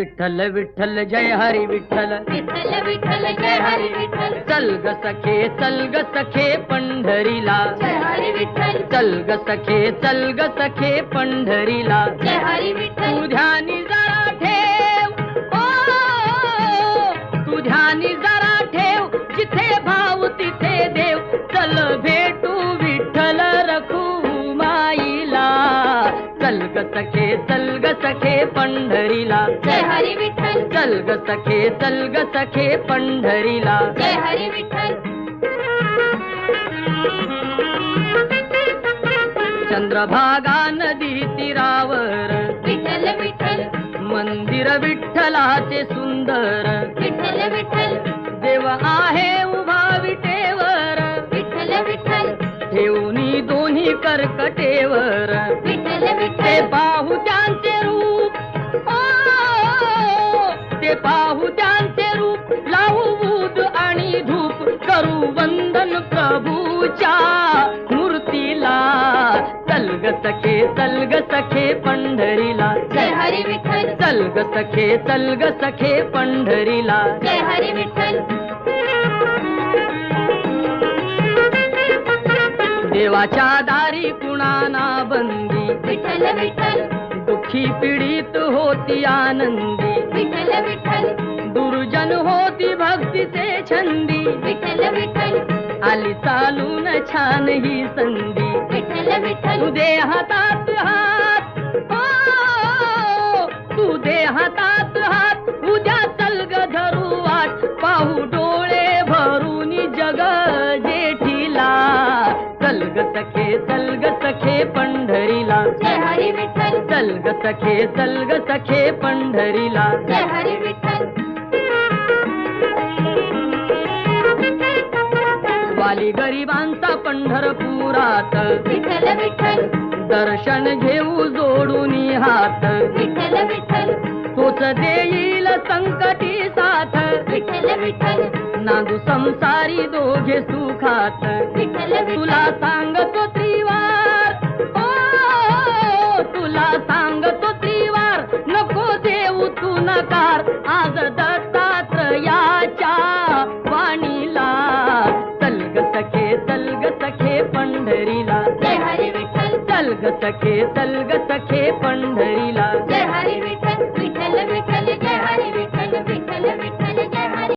विठ्ठल विठ्ठल जय हरी विठ्ठल, विठ्ठल विठ्ठल जय हरी विठ्ठल, चल ग सखे पंढरीला, जय हरी विठ्ठल, चल ग सखे पंढरीला, जय हरी विठ्ठल, तू ध्यानी जरा ठेव, तू ध्यानी जरा ठेव, जिथे भाव तिथे देव, चल भेटू विठ्ठल रखुमाईला, चल ग सखे पंढरीला, जय हरी विठ्ठल, चल ग सखे पंढरीला, जय हरी विठ्ठल, चंद्रभागा नदी तीरावर, विठ्ठल विठ्ठल, मंदिर विठ्ठलाचे सुंदर, विठ्ठल विठ्ठल, देव आहे उभा विटेवर, विठ्ठल विठ्ठल, ठेवणी दोन्ही कर्कटेवर, विठ्ठल ते विठ्ठल, पाहू त्यांचे रूप, ते पाहू त्यांचे रूप, लावू बूद आणि धूप, करू वंदन प्रभूच्या मूर्तीला, चल ग सखे पंढरीला, जय हरी विठ्ठल, चल ग सखे पंढरीला, जय हरी विठ्ठल, देवाच्या दारी कुणाना बंदी, विठ्ठल विठ्ठल, दुःखी पीडित होती आनंदी, विठ्ठल विठ्ठल, दुर्जन होती भक्तीचे छंदी, विठ्ठल विठ्ठल, आली चालून छान ही संधी, विठ्ठल विठ्ठल, तू दे हातात हात, तू दे हातात हात, उद्या चल ग धरू वाट, पाहू डोळे भरून जग जेठीला, चल ग सखे पंढरीला, जय हरी विठ्ठल, चल ग सखे पंढरीला, जय हरी विठ्ठल, वाली गरिबांचा पंढरपुरात, विठ्ठल विठ्ठल, दर्शन घेऊ जोडून हात, विठ्ठल विठ्ठल, तोच देईल संकटी साथ, विठ्ठल विठ्ठल, नांदू संसारी दोघे सुखात, विठ्ठल तुला सांगतो त्रिवार, तुला सांगतो त्रिवार, नको देऊ तू नकार, आज दत्तात्रयाच्या वाणीला, चल ग सखे पंढरीला, जय हरी विठ्ठल, चल ग